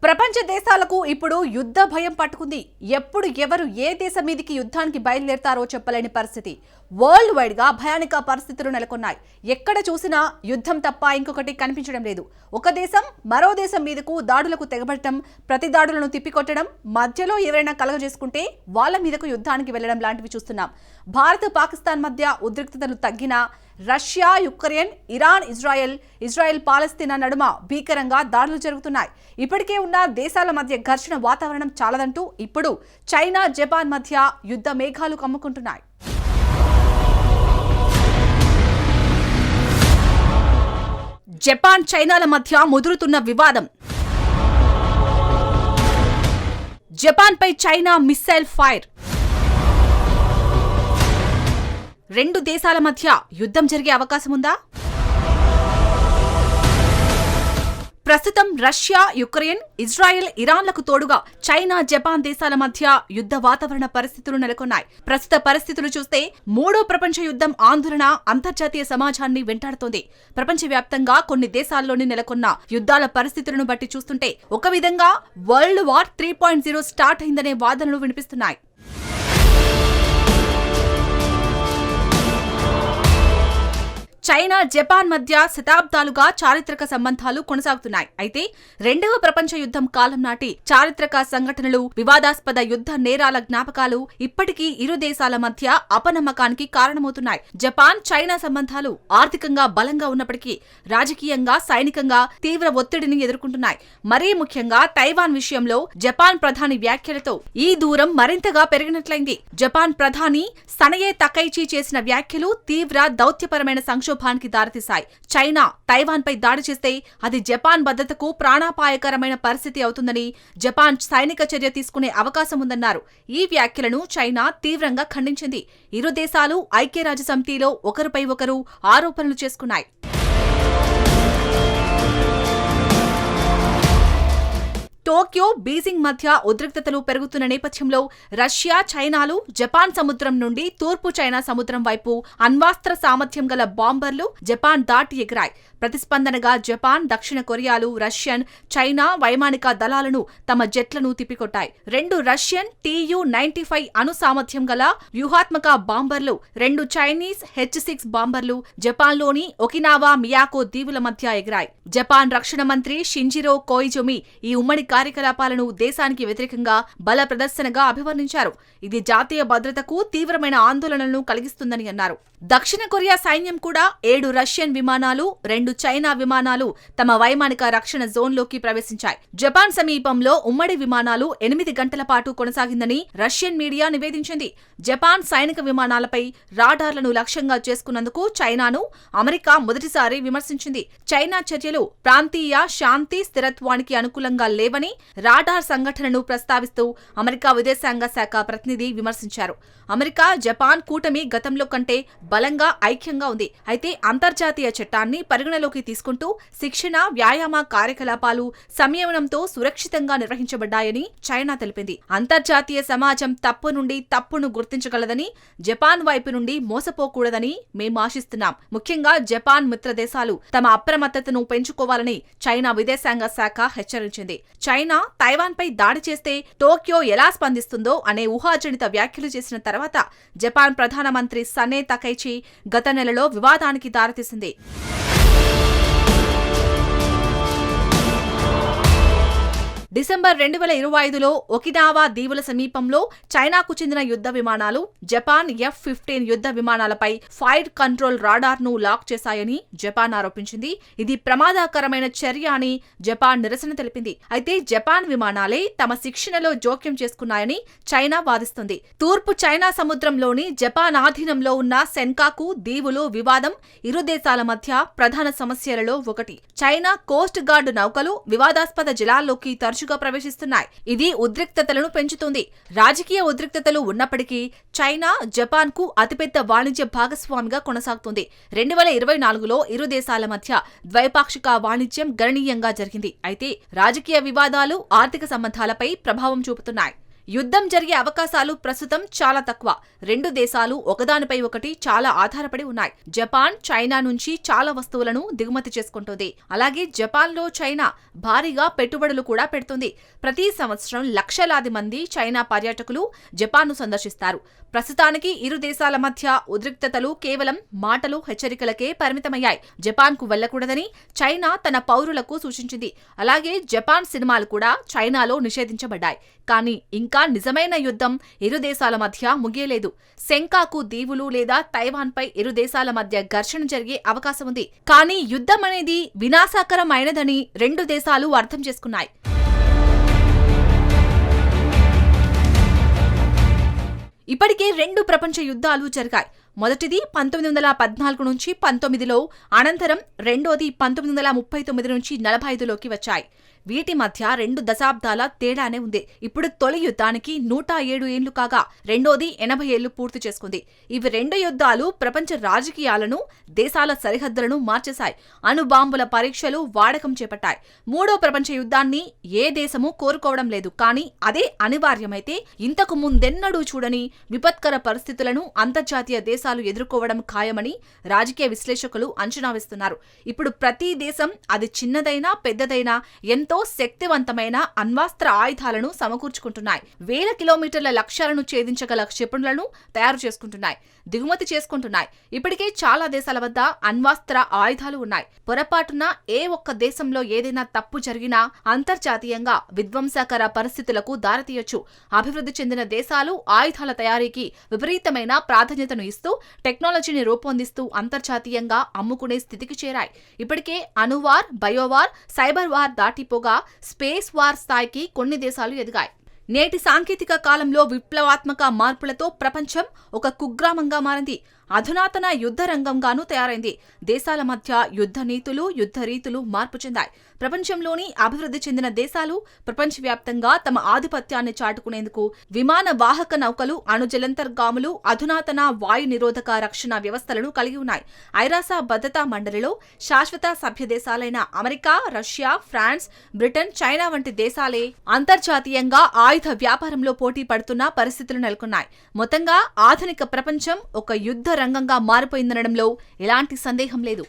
ప్రపంచ దేశాలకు ఇప్పుడు యుద్ధ భయం పట్టుకుంది. ఎప్పుడు ఎవరు ఏ దేశం మీదకి యుద్ధానికి బయలుదేరతారో చెప్పలేని పరిస్థితి. వరల్డ్ వైడ్ గా భయానక పరిస్థితులు నెలకొన్నాయి. ఎక్కడ చూసినా యుద్ధం తప్ప ఇంకొకటి కనిపించడం లేదు. ఒక దేశం మరో దేశం మీదకు దాడులకు తెగబడటం, ప్రతి దాడులను తిప్పికొట్టడం, మధ్యలో ఎవరైనా కలగజేసుకుంటే వాళ్ళ మీదకు యుద్ధానికి వెళ్లడం లాంటివి చూస్తున్నాం. భారత్ పాకిస్తాన్ మధ్య ఉద్రిక్తతలు తగ్గినా రష్యా యుక్రెయిన్, ఇరాన్ ఇజ్రాయెల్ పాలస్తీనా నడుమ భీకరంగా దాడులు జరుగుతున్నాయి. ఇప్పటికే ఉన్న దేశాల మధ్య ఘర్షణ వాతావరణం చాలదంటూ ఇప్పుడు చైనా జపాన్ మధ్య యుద్ధ మేఘాలు కమ్ముకుంటున్నాయి. జపాన్ చైనాల మధ్య ముదురుతున్న వివాదం. జపాన్పై చైనా మిస్సైల్ ఫైర్. రెండు దేశాల మధ్య యుద్ధం జరిగే అవకాశం ఉందా? ప్రస్తుతం రష్యా యుక్రెయిన్, ఇజ్రాయెల్ ఇరాన్లకు తోడుగా చైనా జపాన్ దేశాల మధ్య యుద్ధ వాతావరణ పరిస్థితులు నెలకొన్నాయి. ప్రస్తుత పరిస్థితులు చూస్తే మూడో ప్రపంచ యుద్ధం ఆందోళన అంతర్జాతీయ సమాజాన్ని వెంటాడుతోంది. ప్రపంచవ్యాప్తంగా కొన్ని దేశాల్లోని నెలకొన్న యుద్ధాల పరిస్థితులను బట్టి చూస్తుంటే ఒక విధంగా వరల్డ్ వార్ 3.0 స్టార్ట్ అయిందనే వాదనలు వినిపిస్తున్నాయి. చైనా జపాన్ మధ్య శతాబ్దాలుగా చారిత్రక సంబంధాలు కొనసాగుతున్నాయి. అయితే రెండవ ప్రపంచ యుద్ధం కాలం నాటి చారిత్రక సంఘటనలు, వివాదాస్పద యుద్ధ నేరాల జ్ఞాపకాలు ఇప్పటికీ ఇరు దేశాల మధ్య అపనమ్మకానికి కారణమవుతున్నాయి. జపాన్ చైనా సంబంధాలు ఆర్థికంగా బలంగా ఉన్నప్పటికీ రాజకీయంగా, సైనికంగా తీవ్ర ఒత్తిడిని ఎదుర్కొంటున్నాయి. మరీ ముఖ్యంగా తైవాన్ విషయంలో జపాన్ ప్రధాని వ్యాఖ్యలతో ఈ దూరం మరింతగా పెరిగినట్లయింది. జపాన్ ప్రధాని సనయే తకైచి చేసిన వ్యాఖ్యలు తీవ్ర దౌత్యపరమైన సంక్షోభానికి దారితీశాయి. చైనా తైవాన్ పై దాడి చేస్తే అది జపాన్ భద్రతకు ప్రాణాపాయకరమైన పరిస్థితి అవుతుందని, జపాన్ సైనిక చర్య తీసుకునే అవకాశం ఉందన్నారు. ఈ వ్యాఖ్యలను చైనా తీవ్రంగా ఖండించింది. ఇరు దేశాలు ఐక్యరాజ్యసమితిలో ఒకరిపై ఒకరు ఆరోపణలు చేసుకున్నాయి. టోక్యో, బీజింగ్ మధ్య ఉద్రిక్తతలు పెరుగుతున్న నేపథ్యంలో రష్యా, చైనాలు జపాన్ సముద్రం నుండి తూర్పు చైనా సముద్రం వైపు అణ్వాస్త్ర సామర్థ్యం గల బాంబర్లు జపాన్ దాటి ఎగిరాయి. ప్రతిస్పందనగా జపాన్, దక్షిణ కొరియాలు రష్యన్, చైనా వైమానిక దళాలను తమ జెట్లను తిప్పికొట్టాయి. రెండు రష్యన్ TU-95 అణు సామర్థ్యం గల వ్యూహాత్మక బాంబర్లు, రెండు చైనీస్ H-6 బాంబర్లు జపాన్లోని ఒకినావా, మియాకో దీవుల మధ్య ఎగిరాయి. జపాన్ రక్షణ మంత్రి షింజిరో కోయిజుమి ఈ ఉమ్మడి కార్యకలాపాలను దేశానికి వ్యతిరేకంగా బల ప్రదర్శనగా అభివర్ణించారు. ఇది జాతీయ భద్రతకు తీవ్రమైన ఆందోళనలను కలిగిస్తుందని అన్నారు. దక్షిణ కొరియా సైన్యం కూడా 7 రష్యన్ విమానాలు, 2 చైనా విమానాలు తమ వైమానిక రక్షణ జోన్లోకి ప్రవేశించాయి. జపాన్ సమీపంలో ఉమ్మడి విమానాలు 8 గంటల పాటు కొనసాగిందని రష్యన్ మీడియా నివేదించింది. జపాన్ సైనిక విమానాలపై రాడార్లను లక్ష్యంగా చేసుకున్నందుకు చైనాను అమెరికా మొదటిసారి విమర్శించింది. చైనా చర్యలు ప్రాంతీయ శాంతి, స్థిరత్వానికి అనుకూలంగా లేవని రాడార్ సంఘటనను ప్రస్తావిస్తూ అమెరికా విదేశాంగ శాఖ ప్రతినిధి విమర్శించారు. అమెరికా జపాన్ కూటమి గతంలో కంటే బలంగా ఐక్యంగా ఉంది. అయితే అంతర్జాతీయ చట్టాన్ని పరిగణలోకి తీసుకుంటూ శిక్షణ, వ్యాయామ కార్యకలాపాలు సంయమనంతో సురక్షితంగా నిర్వహించబడ్డాయని చైనా తెలిపింది. అంతర్జాతీయ సమాజం తప్పు నుండి తప్పును గుర్తించగలదని, జపాన్ వైపు నుండి మోసపోకూడదని మేం ఆశిస్తున్నాం. ముఖ్యంగా జపాన్ మిత్ర దేశాలు తమ అప్రమత్తతను పెంచుకోవాలని చైనా విదేశాంగ శాఖ హెచ్చరించింది. చైనా తైవాన్పై దాడి చేస్తే టోక్యో ఎలా స్పందిస్తుందో అనే ఊహాజనిత వ్యాఖ్యలు చేసిన తర్వాత జపాన్ ప్రధానమంత్రి సనే తకైచి గత నెలలో వివాదానికి దారితీసింది. డిసెంబర్ 2025లో ఒకినావా దీవుల సమీపంలో చైనాకు చెందిన యుద్ధ విమానాలు జపాన్ F-15 యుద్ధ విమానాలపై ఫైర్ కంట్రోల్ రాడార్ను లాక్ చేశాయని జపాన్ ఆరోపించింది. ఇది ప్రమాదకరమైన చర్య అని జపాన్ నిరసన తెలిపింది. అయితే జపాన్ విమానాలే తమ శిక్షణలో జోక్యం చేసుకున్నాయని చైనా వాదిస్తుంది. తూర్పు చైనా సముద్రంలోని జపాన్ ఆధీనంలో ఉన్న సెన్కాకు దీవులు వివాదం ఇరు దేశాల మధ్య ప్రధాన సమస్యలలో ఒకటి. చైనా కోస్ట్ గార్డ్ నౌకలు వివాదాస్పద జలాల్లోకి తరచుగా ప్రవేశిస్తున్నాయి. ఇది ఉద్రిక్తతలను పెంచుతుంది. రాజకీయ ఉద్రిక్తతలు ఉన్నప్పటికీ చైనా జపాన్ కు అతిపెద్ద వాణిజ్య భాగస్వామిగా కొనసాగుతుంది. 2024లో ఇరు దేశాల మధ్య ద్వైపాక్షిక వాణిజ్యం గణనీయంగా జరిగింది. అయితే రాజకీయ వివాదాలు ఆర్థిక సంబంధాలపై ప్రభావం చూపుతున్నాయి. యుద్ధం జరిగే అవకాశాలు ప్రస్తుతం చాలా తక్కువ. రెండు దేశాలు ఒకదానిపై ఒకటి చాలా ఆధారపడి ఉన్నాయి. జపాన్ చైనా నుంచి చాలా వస్తువులను దిగుమతి చేసుకుంటోంది. అలాగే జపాన్లో చైనా భారీగా పెట్టుబడులు కూడా పెడుతుంది. ప్రతి సంవత్సరం లక్షలాది మంది చైనా పర్యాటకులు జపాన్ను సందర్శిస్తారు. ప్రస్తుతానికి ఇరు దేశాల మధ్య ఉద్రిక్తతలు కేవలం మాటలు, హెచ్చరికలకే పరిమితమయ్యాయి. జపాన్కు వెళ్లకూడదని చైనా తన పౌరులకు సూచించింది. అలాగే జపాన్ సినిమాలు కూడా చైనాలో నిషేధించబడ్డాయి. కానీ ఇంకా నిజమైన యుద్ధం ఇరు దేశాల మధ్య ముగియలేదు. సెంకాకు దీవులు లేదా తైవాన్పై ఇరు దేశాల మధ్య ఘర్షణ జరిగే అవకాశం ఉంది. కానీ యుద్ధం అనేది వినాశకరమైనదని రెండు దేశాలు అర్థం చేసుకున్నాయి. ఇప్పటికే రెండు ప్రపంచ యుద్ధాలు జరిగాయి. మొదటిది 1914 నుంచి 19లో, అనంతరం రెండోది 1939 నుంచి 45లోకి వచ్చాయి. వీటి మధ్య 2 దశాబ్దాల తేడానే ఉంది. ఇప్పుడు తొలి యుద్ధానికి 107 ఏళ్లు కాగా రెండోది 80 ఏళ్లు పూర్తి చేసుకుంది. ఇవి రెండు యుద్ధాలు ప్రపంచ రాజకీయాలను, దేశాల సరిహద్దులను మార్చేశాయి. అణుబాంబుల పరీక్షలు, వాడకం చేపట్టాయి. మూడో ప్రపంచ యుద్ధాన్ని ఏ దేశమూ కోరుకోవడం లేదు. కానీ అదే అనివార్యమైతే ఇంతకు ముందెన్నడూ చూడని విపత్కర పరిస్థితులను అంతర్జాతీయ దేశాలు ఎదుర్కోవడం ఖాయమని రాజకీయ విశ్లేషకులు అంచనా వేస్తున్నారు. ఇప్పుడు ప్రతి దేశం, అది చిన్నదైనా పెద్దదైనా, ఎంతో శక్తివంతమైన అణ్వాస్త్ర ఆయుధాలను సమకూర్చుకుంటున్నాయి. వేల కిలోమీటర్ల లక్ష్యాలను ఛేదించగల క్షిపణులను తయారు చేసుకుంటున్నాయి, దిగుమతి చేసుకుంటున్నాయి. ఇప్పటికే చాలా దేశాల వద్ద అణ్వాస్త్ర ఆయుధాలు ఉన్నాయి. పొరపాటున ఏ ఒక్క దేశంలో ఏదైనా తప్పు జరిగినా అంతర్జాతీయంగా విధ్వంసకర పరిస్థితులకు దారితీయొచ్చు. అభివృద్ధి చెందిన దేశాలు ఆయుధాల తయారీకి విపరీతమైన ప్రాధాన్యతను ఇస్తూ టెక్నాలజీని రూపొందిస్తూ అంతర్జాతీయంగా అమ్ముకునే స్థితికి చేరాయి. ఇప్పటికే అణువార్, బయోవార్, సైబర్ వార్ దాటిపోగా స్పేస్ వార్ స్థాయికి కొన్ని దేశాలు ఎదిగాయి. నేటి సాంకేతిక కాలంలో విప్లవాత్మక మార్పులతో ప్రపంచం ఒక కుగ్రామంగా మారింది. అధునాతన యుద్ధ రంగంగానూ తయారైంది. దేశాల మధ్య యుద్ధ నీతులు, యుద్ధ రీతులు మార్పు చెందాయి. ప్రపంచంలోని అభివృద్ధి చెందిన దేశాలు ప్రపంచవ్యాప్తంగా తమ ఆధిపత్యాన్ని చాటుకునేందుకు విమాన వాహక నౌకలు, అణుజలంతర్గాములు, అధునాతన వాయు నిరోధక రక్షణ వ్యవస్థలను కలిగి ఉన్నాయి. ఐరాస భద్రతా మండలిలో శాశ్వత సభ్య దేశాలైన America, Russia, France, Britain, China వంటి దేశాలే అంతర్జాతీయంగా ఆయుధ వ్యాపారంలో పోటీ పడుతున్న పరిస్థితులు నెలకొన్నాయి. మొత్తంగా ఆధునిక ప్రపంచం ఒక యుద్ధ రంగంగా మారిపోయిందనడంలో ఎలాంటి సందేహం లేదు.